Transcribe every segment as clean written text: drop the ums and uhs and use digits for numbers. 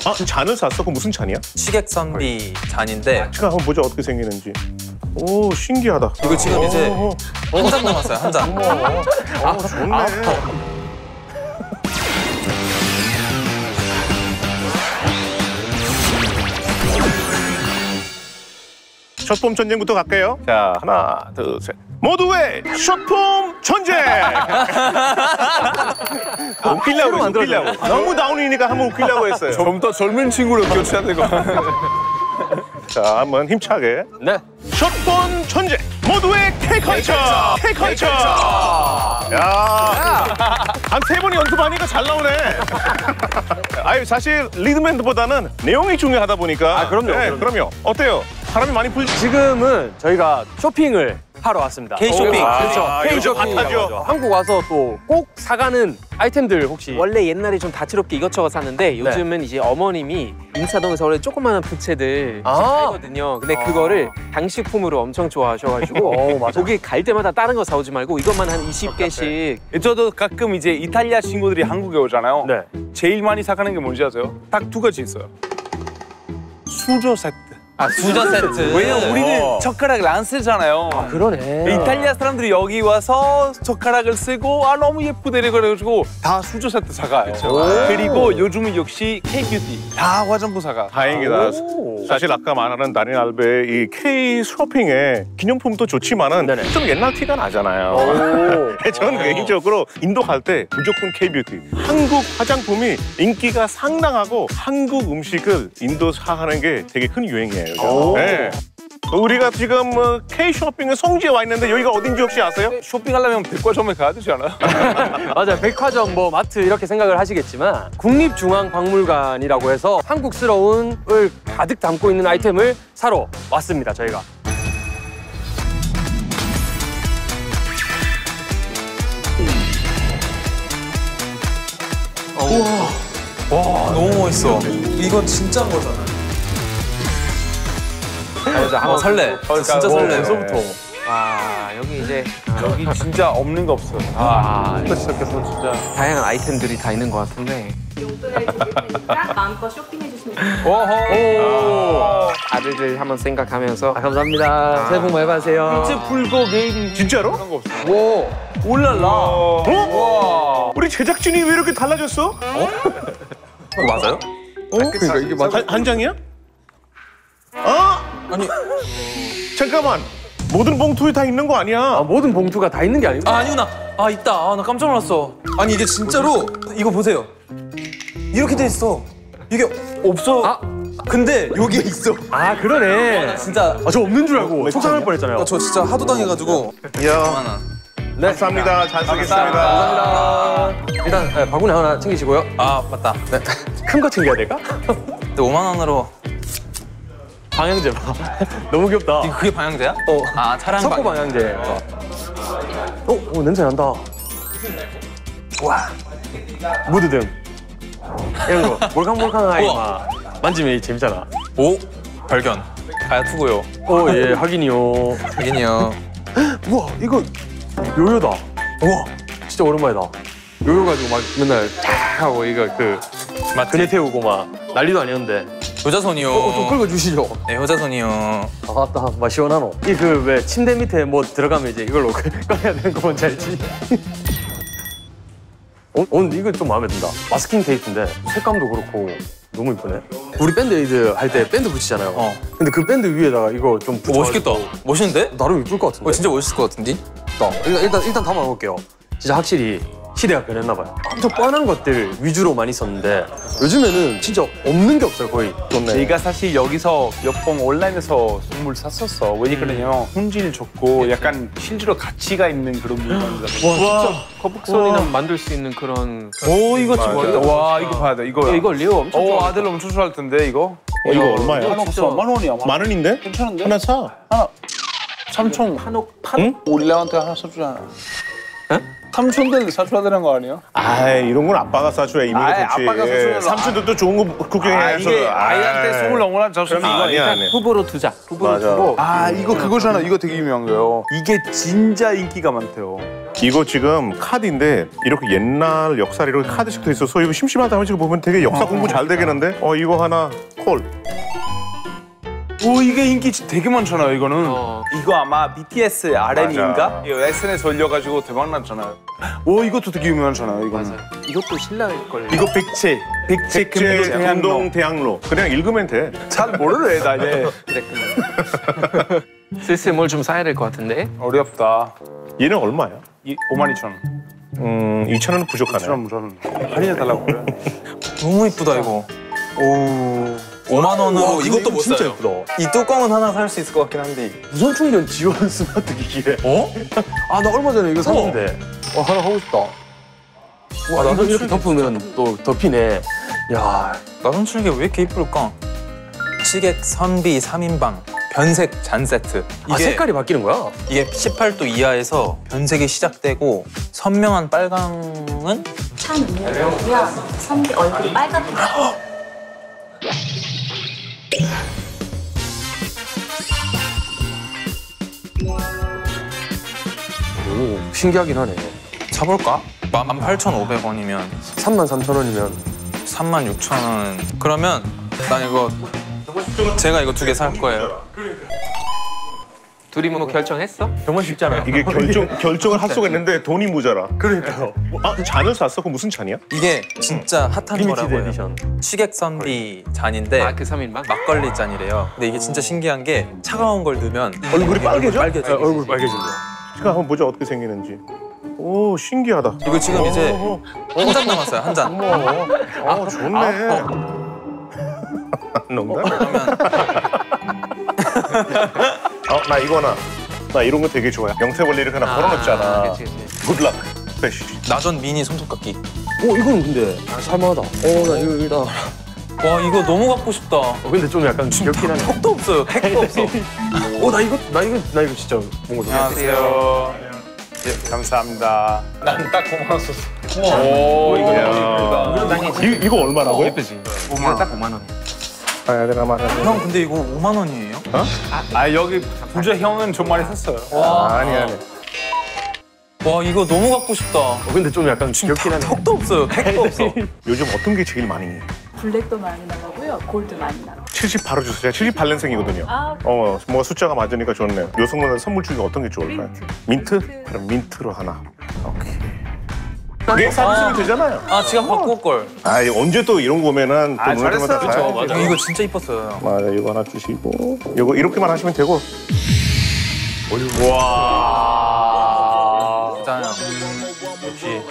아, 잔을 샀어? 그거 무슨 잔이야? 식액선비 잔인데 제가 한번 보자 어떻게 생기는지. 오, 신기하다. 이거 지금 이제 한 잔 남았어요, 한 잔. 좋네. 숏폼 전쟁부터 갈게요. 자, 하나, 둘, 셋. 모두의 숏폼 전쟁! 웃기려고. 너무 다운이니까 한번 웃기려고 했어요. 좀 더 젊은 친구를 교체해야 되고. 자, 한번 힘차게. 네. 숏폼 전쟁! 모두의 K컬처! K컬처! 야, 한 3번 연습하니까 잘 나오네. 아유, 사실 리드밴드보다는 내용이 중요하다 보니까. 아, 그럼요. 네, 그럼요. 어때요? 바람이 많이 불지? 지금은 저희가 쇼핑을 하러 왔습니다. K-쇼핑. 그렇죠. 요즘 K-쇼핑이라고 핫하죠. 하죠. 한국 와서 또 꼭 사가는 아이템들 혹시 원래 옛날에 좀 다채롭게 이것저것 샀는데 요즘은 이제 어머님이 인사동에서 원래 조그마한 부채들 팔거든요. 근데 그거를 장식품으로 엄청 좋아하셔가지고 거기 갈 때마다 다른 거 사오지 말고 이것만 한 20개씩. 저도 가끔 이제 이탈리아 친구들이 한국에 오잖아요. 네. 제일 많이 사가는 게 뭔지 아세요? 딱 2가지 있어요. 수저 세트. 아, 수저 세트. 왜냐면 우리는 젓가락을 안 쓰잖아요. 그러네. 이탈리아 사람들이 여기 와서 젓가락을 쓰고 아 너무 예쁘대 그래가지고 다 수저 세트 사가요. 그리고 요즘은 역시 K-뷰티 다 화장품 사가. 다행이다. 사실 아까 말하는 다린 알베의 이 K 쇼핑의 기념품도 좋지만은 네네. 좀 옛날 티가 나잖아요. 저는 개인적으로 인도 갈 때 무조건 K-뷰티. 한국 화장품이 인기가 상당하고 한국 음식을 인도화하는 게 되게 큰 유행이에요. 네. 우리가 지금 K-쇼핑의 성지에 와 있는데 여기가 어딘지 혹시 아세요? 쇼핑하려면 백화점에 가야 되지 않아요? 맞아요. 백화점, 뭐 마트 이렇게 생각을 하시겠지만 국립중앙박물관이라고 해서 한국스러운을 가득 담고 있는 아이템을 사러 왔습니다. 저희가. 와, 너무 멋있어. 이건 진짜인 거잖아. 설레. 진짜 설레. 벌써부터. 와 여기 이제 여기 진짜 없는 거 없어요. 시작해서 진짜. 다양한 아이템들이 다 있는 것 같은데 용돈을 드릴 테니까 마음껏 쇼핑해 주시면 돼요. 오호. 아들들 한번 생각하면서 감사합니다. 새해 복 많이 받으세요. 진짜 불고 게임 진짜로? 그런 거 없어요. 오. 올랄라. 어? 우리 제작진이 왜 이렇게 달라졌어? 이거 맞아요? 그러니까 이게 맞아. 한 장이야? 아니 잠깐만 모든 봉투에 다 있는 거 아니야? 모든 봉투가 다 있는 게 아니고. 아, 아니구나. 아, 있다. 아, 나 깜짝 놀랐어. 아니, 이게 진짜로 이거 보세요. 이렇게 돼 있어. 이게 없어. 근데 여기에 있어. 아 그러네. 진짜 저 없는 줄 알고 속상할 뻔했잖아요. 저 진짜 하도 당해가지고. 이야, 네. 감사합니다. 잘 쓰겠습니다. 감사합니다. 일단 바구니 하나 챙기시고요. 아, 맞다. 네. 큰 거 챙겨야 될까? 근데 5만 원으로. 방향제 봐. 너무 귀엽다. 그게 방향제야? 아, 차량 석고 방향제. 냄새 난다. 와. 무드등. 이런 거. 몰캉몰캉하게 막 만지면 재밌잖아. 오, 발견. 가야투고요. 예, 하긴이요. 하긴이요. 우와, 이거 요요다. 우와, 진짜 오랜만이다. 요요 가지고 막 맨날 탁 하고 이거 그네 태우고 막 난리도 아니었는데. 효자손이요. 좀 긁어주시죠. 네, 효자손이요. 아따, 맛 시원하노. 이 왜 침대 밑에 뭐 들어가면 이제 이걸로 꺼내야 되는 거 뭔지 알지? 이거 좀 마음에 든다. 마스킹 테이프인데 색감도 그렇고 너무 이쁘네. 우리 밴드 에이드 할 때 밴드 붙이잖아요. 근데 그 밴드 위에다가 이거 좀 멋있겠다. 멋있는데? 나름 이쁠 것 같은데. 진짜 멋있을 것 같은데? 일단 담아볼게요. 진짜 확실히 시대가 변했나 봐요. 엄청 뻔한 것들 위주로 많이 썼는데 요즘에는 진짜 없는 게 없어요, 거의. 내가 사실 여기서 몇 번 온라인에서 선물 샀었어. 왜 그러냐면 품질 좋고 약간 실제로 가치가 있는 그런 물건이잖아. 진짜 거북선이랑 만들 수 있는 그런. 오, 이거 진짜. 와, 이거 봐야 돼. 이거야. 이거 리오 엄청 좋아. 아들 엄청 좋아할 텐데 이거. 이거 얼마야? 만 원이야. 만 원인데? 괜찮은데? 하나 사. 삼촌. 응? 우리랑한테 하나 사주잖아. 삼촌들 사줘야 되는 거 아니에요? 이런 건 아빠가 사줘야 의미가 좋지. 아빠가 사주는 삼촌들도 좋은 거 구경해야죠. 이게 아이한테 선물 너무나 줬으면 그럼 이거 아니야, 아니야. 후보로 두자. 후보로 맞아. 두고. 이거 그거잖아. 이거 되게 유명한 거예요. 이게 진짜 인기가 많대요. 이거 지금 카드인데 이렇게 옛날 역사를 이렇게 카드씩 돼 있어서 이거 심심하다 하면 지금 보면 되게 역사 공부 잘 되겠는데? 이거 하나 콜. 오 이게 인기 되게 많잖아요 이거는. 이거 아마 BTS RM인가? 맞아. 이거 SNS 올려가지고 대박 났잖아요. 오 이것도 되게 유명하잖아요 이거는. 맞아요. 이것도 신라일 걸. 이거 백제 백제 운동 대학로. 그냥 읽으면 돼. 잘 모르네 나 이제. 그랬구나. 슬슬 뭘 좀 사야 될 것 같은데. 어렵다. 얘는 얼마야? 52,000원. 2,000원은 부족하네. 2,000원 할인해달라고 그래. 너무 이쁘다 이거. 오. 5만 원으로 이것도 못 진짜 사요. 예쁘다. 이 뚜껑은 하나 살 수 있을 것 같긴 한데. 무선 충전 지원 스마트 기기래. 어? 아, 나 얼마 전에 이거 샀는데. 하나 하고 싶다. 와, 나도 이렇게 덮으면 또 덮이네. 야, 나선 칠개 왜 이렇게 이쁠까? 시객 선비 3인방 변색 잔 세트. 아, 색깔이 바뀌는 거야? 이게 18도 이하에서 변색이 시작되고 선명한 빨강은 찬 음료고요. 선비 얼굴이 빨갛게. 오, 신기하긴 하네. 사볼까? 18,500원이면 33,000원이면 36,000원. 그러면 난 이거 제가 이거 2개 살 거예요. 둘이 뭐 결정했어? 정말 쉽잖아. 이게 결정을 할 수가 있는데 돈이 모자라. 그러니까요. 잔을 샀어? 그거 무슨 잔이야? 이게 진짜 핫한 리미티드 거라고요. 에디션. 시객 선비 잔인데 아, 그 3인방? 막걸리 잔이래요. 근데 이게 진짜 신기한 게 차가운 걸 넣으면 얼굴이 빨개져? 빨개져. 얼굴 빨개진다. 제가 한번 보자 어떻게 생기는지. 오 신기하다. 이거 지금 이제 한 잔 남았어요. 한 잔. 좋네. 농담? 나 이거나. 나 이런 거 되게 좋아해. 명태벌레 이렇게 하나 걸어놓잖아. 그치. 굿락. 패시. 나전 미니 손톱깎이. 이거는 근데 살만하다. 나 이거 일단. 와 이거 너무 갖고 싶다. 근데 좀 약간 귀엽긴 하네. 턱도 없어요. 택도 없어. 나 이거 진짜 뭔가 좀. 안녕하세요. 예, 감사합니다. 난 딱 5만 원 썼어. 오 이거 이거 얼마라고? 예쁘지? 이거 딱 5만 원. 봐야 되나 말아야 되나? 형 근데 이거 5만 원이에요? 아 여기 부자 형은 좀 많이 샀어요. 아니. 와 이거 너무 갖고 싶다. 근데 좀 약간 귀엽긴 하네. 턱도 없어요. 택도 없어. 요즘 어떤 게 제일 많이? 블랙도 많이 나가고요. 골드 많이 나가. 70 바로 주세요. 제가 78년생이거든요. 아, 뭔가 숫자가 맞으니까 좋네요. 여성분들 선물 중에 어떤 게 좋을까요? 민트? 그럼 민트로 하나. 오케이. 내 사주시면 되잖아요. 아 지갑 바꿀 걸. 언제 또 이런 거면은 또 눈을 잘했어요. 뜨면 다 사야지. 맞아. 이거 진짜 이뻤어요. 맞아, 이거 하나 주시고 이거 이렇게만 하시면 되고. 진짜요. 역시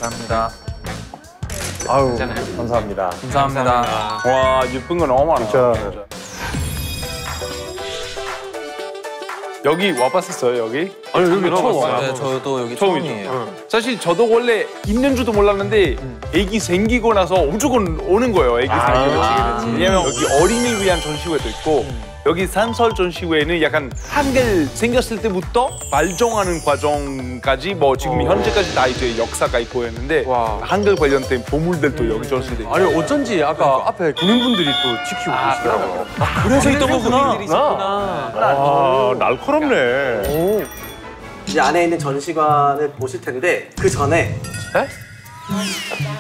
감사합니다. 아유, 괜찮아요. 감사합니다. 감사합니다. 와 예쁜 거 너무 많아. 진짜. 여기 와봤었어요 여기? 아니, 여기 처음 와. 네, 저도 여기 처음이죠. 처음이에요. 사실 저도 원래 있는 줄도 몰랐는데 애기 생기고 나서 무조건 오는 거예요. 애기 생기고. 왜냐면 여기 어린이를 위한 전시회도 있고 여기 산설 전시회는 약간 한글 생겼을 때부터 발전하는 과정까지 뭐 지금 현재까지 다 이제 역사가 있고 했는데 와. 한글 관련된 보물들도 여기 전시돼 있고. 아니, 어쩐지 아까 앞에 군인분들이 또 지키고 계시더라고요. 그래서 있던 거구나. 날카롭네. 이 안에 있는 전시관을 보실 텐데 그 전에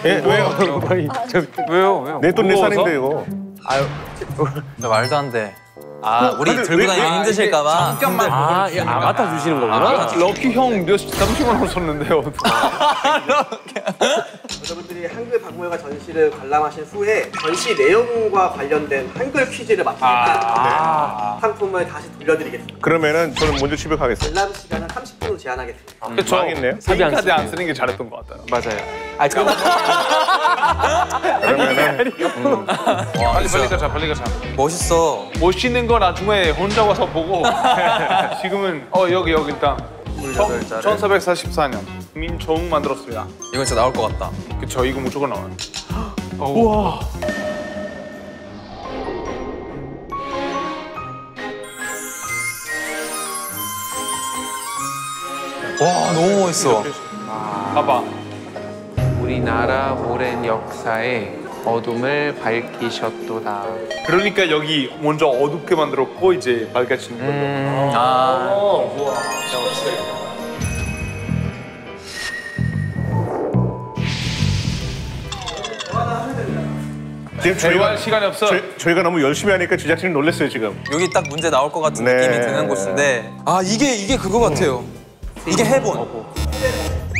예, 왜요? 왜요? 내 돈 내 살인데 이거. 나 말도 안 돼. 아 우리 근데 들고 왜- 다니기 힘드실까봐. 잠깐만. 맡아 주시는 거구나. 럭키 형 30만 원 썼는데요. 여러분들이 한글 박물관 전시를 관람하신 후에 전시 내용과 관련된 한글 퀴즈를 맞추니까 상품을 다시 돌려드리겠습니다. 그러면은 저는 먼저 집에 가겠습니다. 관람 시간은 30분으로 제한하겠습니다. 그렇죠. 망했네요. 사진카드 안 쓰는 게 잘했던 것 같아요. 맞아요. 아 지금 그러면은 빨리 가자. 멋있어. 멋있는 거 나중에 혼자 와서 보고 지금은 여기 일단 1444년 민초웅 만들었습니다. 이건 진짜 나올 것 같다. 그쵸 이거 무조건 나와요. 와 너무 멋있어. 봐봐. 우리나라 오랜 역사에 어둠을 밝히셨도다. 그러니까 여기 먼저 어둡게 만들었고 이제 밝아지는 거죠. 아 지금 대화할 시간이 없어. 저희가 너무 열심히 하니까 제작진이 놀랐어요 지금. 여기 딱 문제 나올 것 같은 네. 느낌이 드는 곳인데 아 이게 그거 같아요. 이게 해본.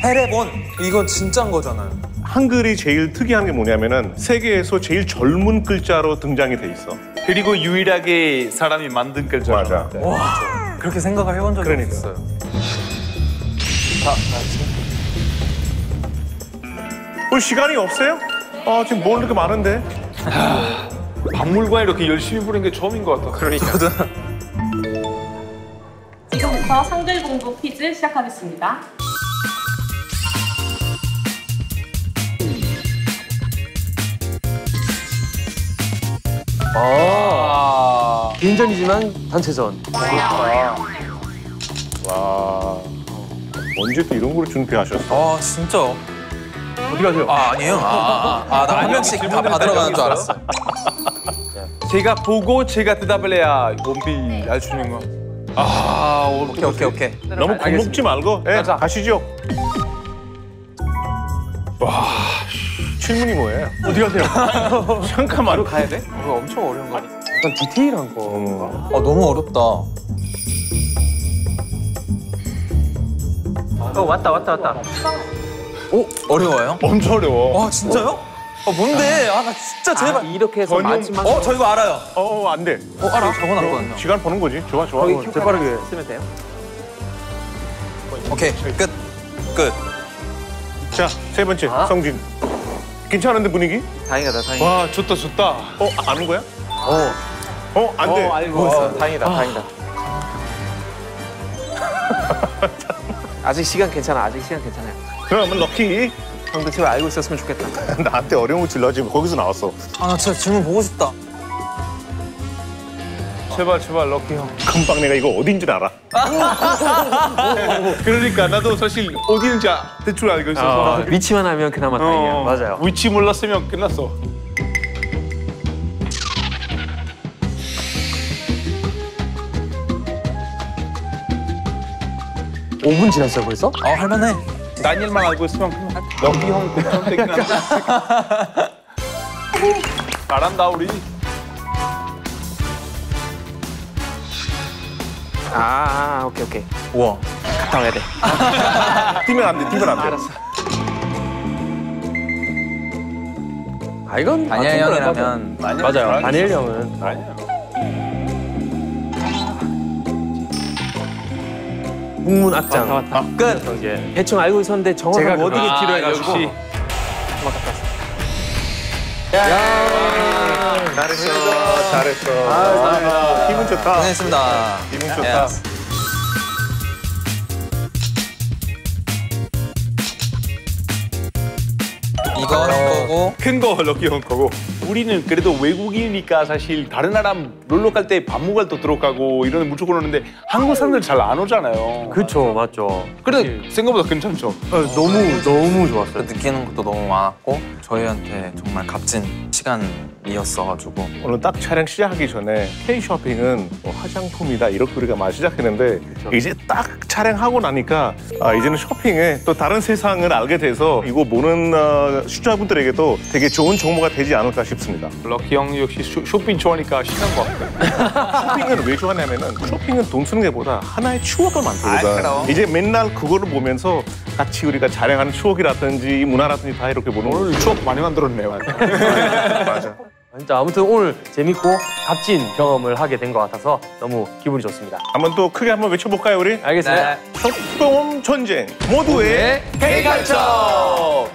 헤레본. 이건 진짜인 거잖아요. 한글이 제일 특이한 게 뭐냐면은 세계에서 제일 젊은 글자로 등장이 돼 있어. 그리고 유일하게 사람이 만든 글자. 맞아. 와 그렇게 생각을 해본 적이 그러니까. 없었어요. 뭐 시간이 없어요? 지금 뭘 이렇게 많은데? 박물관에 이렇게 열심히 부른 게 처음인 것 같아. 그러니까. 지금부터 한글 공부 퀴즈 시작하겠습니다. 개인전이지만 단체전. 와. 언제 또 이런 걸 준비하셨어? 아 진짜. 어디 가세요? 아 아니에요. 나 한 명씩 다 받으러 가는 줄 알았어요. 제가 보고 제가 대답을 해야 원빈 알 수 있는 거. 오케이. 너무 겁먹지 말고 가시죠. 와. 질문이 뭐예요? 어디 가세요? 잠깐만. 가야 돼? 이거 엄청 어려운 거 같아. 약간 디테일한 거. 아 너무 어렵다. 왔다. 어려워요? 엄청 어려워. 와 진짜요? 뭔데? 나 진짜 제발. 이렇게 해서 전용- 마지막 저 이거 알아요. 안 돼. 알아? 적어놨거든요. 시간 보는 거지. 좋아. 재빠르게. 쓰면 돼요? 오케이 끝. 자, 세 번째 성진. 괜찮은데 분위기? 다행이다. 와 좋다. 아는 거야? 안 돼. 알고 있어. 다행이다. 아직 시간 괜찮아요. 그러면 럭키. 형도 제발 알고 있었으면 좋겠다. 나한테 어려운 거 질러 지금 거기서 나왔어. 나 진짜 질문 보고 싶다. 제발 럭키 형. 금방 내가 이거 어딘지 알아. 그러니까 나도 사실 어디 있는지 대충 알고 있어서. 위치만 하면 그나마 다행이야. 맞아요. 위치 몰랐으면 끝났어. 오 분 지났어요 벌써? 할만해. 다니엘만 알고 있으면 끝났어. 럭키 형 그때 끝났어. 잘한다 우리. 오케이. 우와. 갔다 와야 돼. 뛰면 안 돼. 알았어. 이건 다니엘 형이라면 맞아요. 다니엘 형은 아니야. 국문 악장. 왔다. 끝. 이게 대충 알고 있었는데 정확하게 제가 어디게 아, 뒤로 해가지고. 역시. 잘했어. 기분 좋다. 고생했습니다. 기분 좋다. 이거 한 거고. 큰 거 럭키 형 거고. 우리는 그래도 외국인이니까 사실 다른 나라 놀러 갈 때 박물관도 들어가고 이런 데 무조건 오는데 한국 사람들 잘 안 오잖아요. 그쵸 맞죠. 그래 생각보다 괜찮죠. 너무 좋았어요. 느끼는 것도 너무 많았고 저희한테 정말 값진 시간이었어가지고 오늘 딱 촬영 시작하기 전에 K-쇼핑은 화장품이다 이렇게 우리가 막 시작했는데 이제 딱 촬영하고 나니까 이제는 쇼핑에 또 다른 세상을 알게 돼서 이거 보는 시청자분들에게도 되게 좋은 정보가 되지 않을까 싶습니다. 럭키 형 역시 쇼핑 좋아하니까 신난 것 같아요. 쇼핑은 왜 좋아하냐면은 쇼핑은 돈 쓰는 게보다 하나의 추억을 만들거든. 이제 맨날 그거를 보면서 같이 우리가 자랑하는 추억이라든지 문화라든지 다 이렇게 보는 오늘 추억 많이 만들었네요. 맞아. 진짜 아무튼 오늘 재밌고 값진 경험을 하게 된 것 같아서 너무 기분이 좋습니다. 한번 또 크게 한번 외쳐볼까요 우리? 알겠습니다. 쇼핑 전쟁 모두의 K컬처!